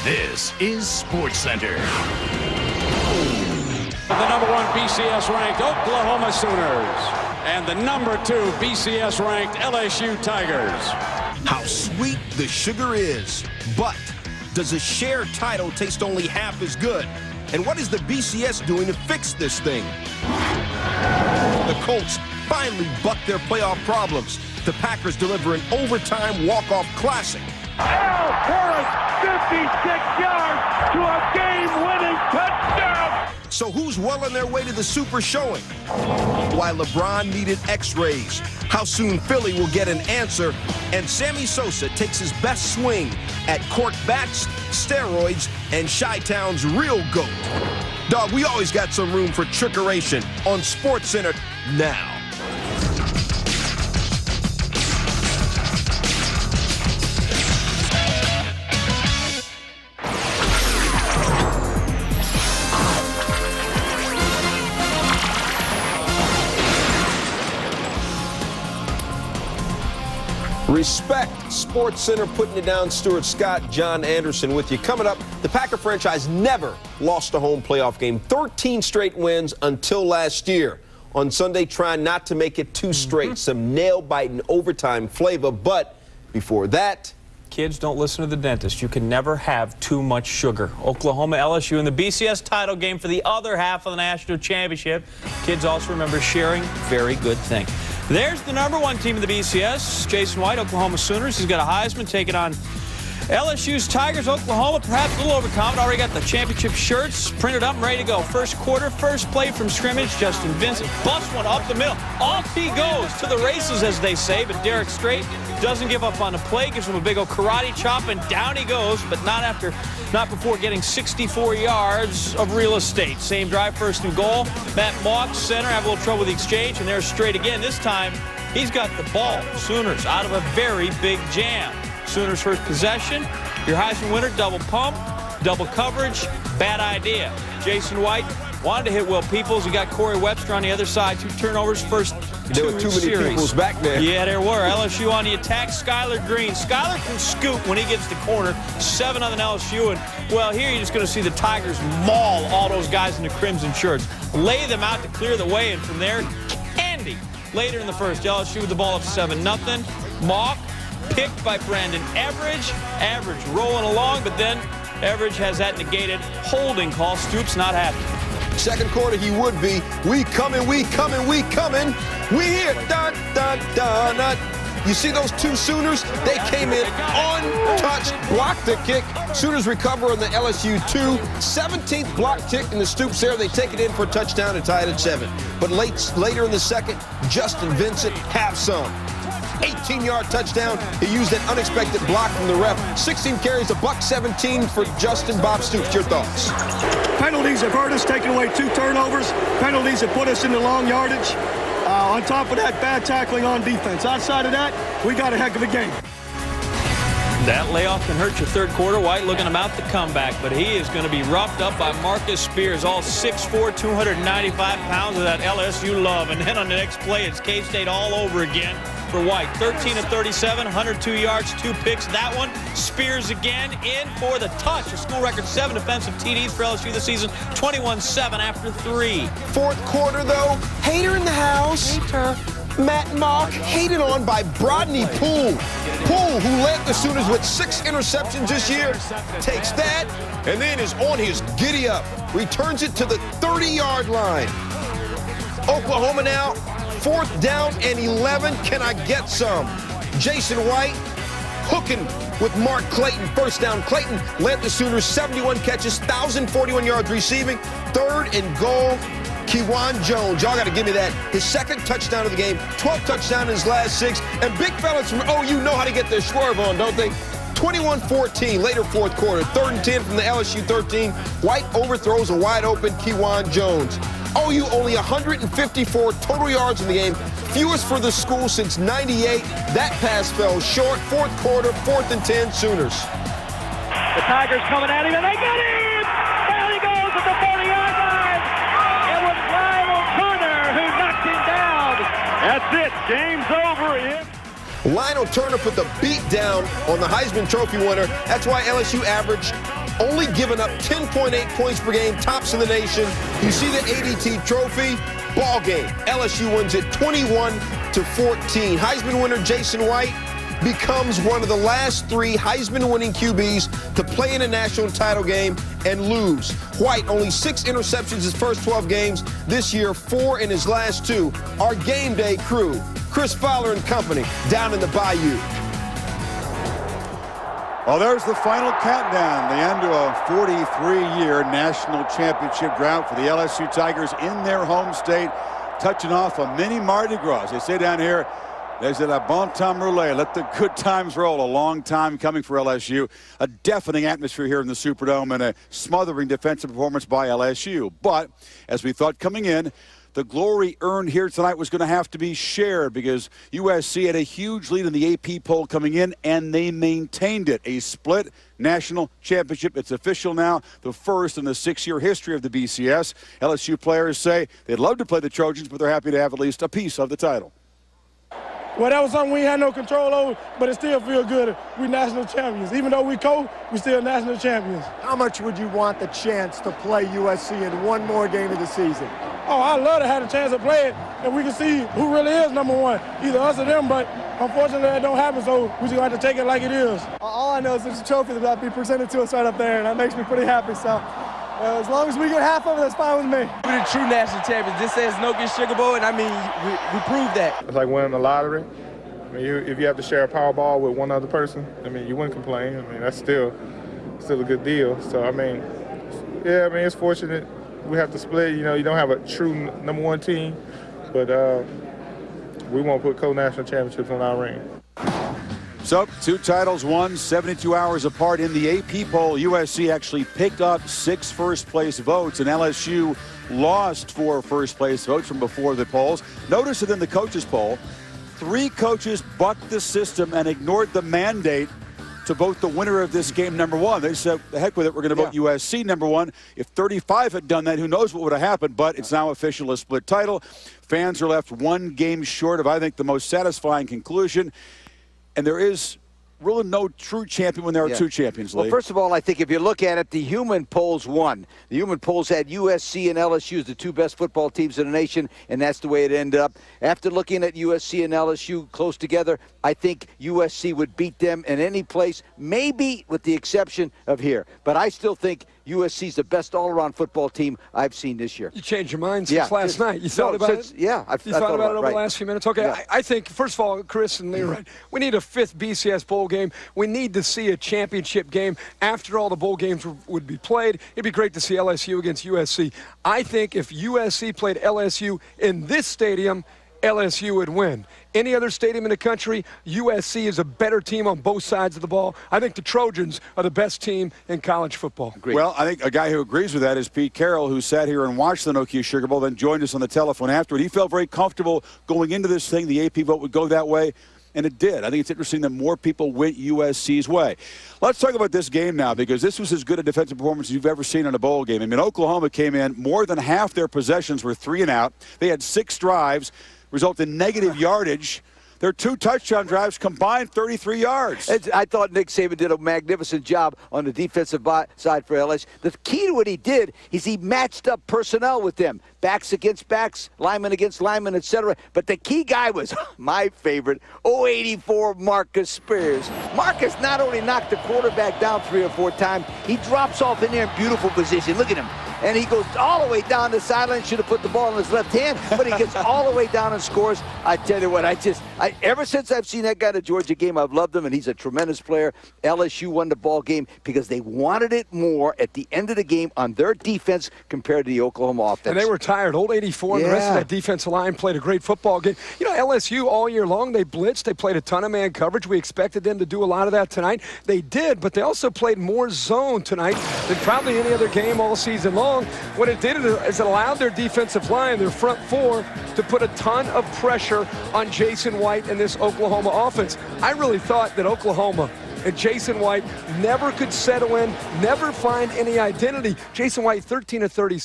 This is SportsCenter. The number 1 BCS-ranked Oklahoma Sooners and the number 2 BCS-ranked LSU Tigers. How sweet the sugar is, but does a shared title taste only half as good? And what is the BCS doing to fix this thing? The Colts finally buck their playoff problems. The Packers deliver an overtime walk-off classic. Forrest, 56 yards to a game-winning touchdown. So who's well on their way to the Super Showing? Why LeBron needed X-rays, how soon Philly will get an answer, and Sammy Sosa takes his best swing at cork bats, steroids, and Chi-Town's real GOAT. Dog, we always got some room for trickeration on SportsCenter now. Respect. SportsCenter putting it down. Stuart Scott, John Anderson with you. Coming up, the Packer franchise never lost a home playoff game. 13 straight wins until last year. On Sunday, trying not to make it too straight. Some nail-biting overtime flavor. But before that, kids, don't listen to the dentist. You can never have too much sugar. Oklahoma, LSU in the BCS title game for the other half of the national championship. Kids also remember sharing. Very good thing. There's the number 1 team in the BCS, Jason White, Oklahoma Sooners. He's got a Heisman taking on LSU's Tigers. Oklahoma, perhaps a little overconfident. Already got the championship shirts printed up and ready to go. First quarter, first play from scrimmage. Justin Vincent busts one up the middle. Off he goes to the races, as they say. But Derek Strait doesn't give up on the play. Gives him a big old karate chop, and down he goes. But not before getting 64 yards of real estate. Same drive, first and goal. Matt Mock, center, have a little trouble with the exchange, and there's Strait again. This time, he's got the ball. Sooners out of a very big jam. Sooners first possession. Your Heisman winner, double pump, double coverage, bad idea. Jason White wanted to hit Will Peoples. He got Corey Webster on the other side. 2 turnovers, first 2 there were too many Peoples back there. Yeah, there were. LSU on the attack. Skylar Green. Skylar can scoot when he gets the corner. 7 on the LSU. And, well, here you're just going to see the Tigers maul all those guys in the crimson shirts. Lay them out to clear the way, and from there, candy. Later in the first, LSU with the ball up 7-0. Mock picked by Brandon Everidge. Everidge rolling along, but then Everidge has that negated holding call. Stoops not happy. Second quarter, he would be. We coming, we coming, we coming. We here. Dun, dun, dun, dun. You see those 2 Sooners? They came in untouched, blocked the kick. Sooners recover on the LSU 2. 17th block kick in the Stoops there. They take it in for a touchdown and tie it at 7. But later in the second, Justin Vincent have some. 18-yard touchdown. He used an unexpected block from the ref. 16 carries, $117 for Justin. Bob Stoops, your thoughts? Penalties have hurt us, taking away 2 turnovers. Penalties have put us in the long yardage. On top of that, bad tackling on defense. Outside of that, we got a heck of a game. That layoff can hurt your third quarter. White looking him out the comeback, but he is going to be roughed up by Marcus Spears, all 6'4", 295 pounds of that LSU love. And then on the next play, it's K-State all over again for White. 13 of 37, 102 yards, 2 picks. That one, Spears again in for the touch. A school record 7 defensive TDs for LSU this season, 21-7 after 3. Fourth quarter, though, hater in the house. Hater. Matt Mock, hated on by Brodney Poole. Poole, who led the Sooners with 6 interceptions this year, takes that and then is on his giddy-up. Returns it to the 30-yard line. Oklahoma now, 4th down and 11. Can I get some? Jason White hooking with Mark Clayton. First down. Clayton led the Sooners 71 catches, 1,041 yards receiving. 3rd and goal. Kewan Jones, y'all got to give me that. His 2nd touchdown of the game, 12th touchdown in his last 6. And big fellas from OU know how to get their swerve on, don't they? 21-14, later 4th quarter. 3rd and 10 from the LSU 13. White overthrows a wide-open Kewan Jones. OU only 154 total yards in the game, fewest for the school since '98. That pass fell short. 4th quarter, 4th and 10, Sooners. The Tigers coming at him, and they got him! Down he goes at the 40-yard line! It was Lionel Turner who knocked him down! That's it, game's over. Lionel Turner put the beat down on the Heisman Trophy winner. That's why LSU averaged only giving up 10.8 points per game, tops in the nation. You see the ADT trophy? Ball game. LSU wins it 21-14. Heisman winner Jason White becomes one of the last 3 Heisman-winning QBs to play in a national title game and lose. White, only 6 interceptions his first 12 games. This year, 4 in his last 2. Our game day crew, Chris Fowler and company, down in the Bayou. Well, there's the final countdown, the end of a 43-year national championship drought for the LSU Tigers in their home state, touching off a mini Mardi Gras. As they say down here, there's a bon temps roulette. Let the good times roll. A long time coming for LSU. A deafening atmosphere here in the Superdome and a smothering defensive performance by LSU. But as we thought coming in, the glory earned here tonight was going to have to be shared because USC had a huge lead in the AP poll coming in, and they maintained it. A split national championship. It's official now, the first in the 6-year history of the BCS. LSU players say they'd love to play the Trojans, but they're happy to have at least a piece of the title. Well, that was something we had no control over, but it still feels good. We're national champions. Even though we coach, we're still national champions. How much would you want the chance to play USC in one more game of the season? Oh, I'd love to have a chance to play it, and we can see who really is number one, either us or them, but unfortunately that don't happen, so we just have to take it like it is. All I know is there's a trophy that'll be presented to us right up there, and that makes me pretty happy, so as long as we get half of it, that's fine with me. We're the true national champions. This says no get Sugar Bowl, and I mean, we proved that. It's like winning the lottery. I mean, if you have to share a Powerball with one other person, I mean, you wouldn't complain. I mean, that's still a good deal. So, I mean, yeah, I mean, it's fortunate we have to split. You know, you don't have a true number 1 team, but we won't put co-national championships on our ring. So, 2 titles won 72 hours apart in the AP poll. USC actually picked up 6 first-place votes, and LSU lost 4 first-place votes from before the polls. Notice that in the coaches' poll, 3 coaches bucked the system and ignored the mandate to vote the winner of this game number 1. They said, the heck with it, we're going to vote USC number 1. If 35 had done that, who knows what would have happened, but it's now official, a split title. Fans are left 1 game short of, I think, the most satisfying conclusion. And there is really no true champion when there are 2 champions, Lee. Well, first of all, I think if you look at it, the human polls won. The human polls had USC and LSU as the 2 best football teams in the nation, and that's the way it ended up. After looking at USC and LSU close together, I think USC would beat them in any place, maybe with the exception of here. But I still think USC's the best all-around football team I've seen this year. You changed your mind since last night. You thought about it? Yeah. I thought about it over the last few minutes? Okay, I think, first of all, Chris and Lee are right. We need a 5th BCS bowl game. We need to see a championship game after all the bowl games would be played. It'd be great to see LSU against USC. I think if USC played LSU in this stadium, LSU would win. Any other stadium in the country, USC is a better team on both sides of the ball. I think the Trojans are the best team in college football. Agreed. Well, I think a guy who agrees with that is Pete Carroll, who sat here and watched the Nokia Sugar Bowl, then joined us on the telephone afterward. He felt very comfortable going into this thing. The AP vote would go that way, and it did. I think it's interesting that more people went USC's way. Let's talk about this game now, because this was as good a defensive performance as you've ever seen in a bowl game. I mean, Oklahoma came in, more than half their possessions were 3 and out. They had 6 drives, result in negative yardage. Their 2 touchdown drives combined 33 yards. I thought Nick Saban did a magnificent job on the defensive side for LSU. The key to what he did is he matched up personnel with them. Backs against backs, linemen against linemen, etc. But the key guy was my favorite, 084 Marcus Spears. Marcus not only knocked the quarterback down 3 or 4 times, he drops off in there in beautiful position. Look at him. And he goes all the way down the sideline. Should have put the ball in his left hand, but he gets all the way down and scores. I tell you what, ever since I've seen that guy in the Georgia game, I've loved him, and he's a tremendous player. LSU won the ball game because they wanted it more at the end of the game on their defense compared to the Oklahoma offense. And they were tired. Old 84 and the rest of that defensive line played a great football game. You know, LSU all year long, they blitzed. They played a ton of man coverage. We expected them to do a lot of that tonight. They did, but they also played more zone tonight than probably any other game all season long. What it did is it allowed their defensive line, their front 4, to put a ton of pressure on Jason White and this Oklahoma offense. I really thought that Oklahoma and Jason White never could settle in, never find any identity. Jason White, 13 of 30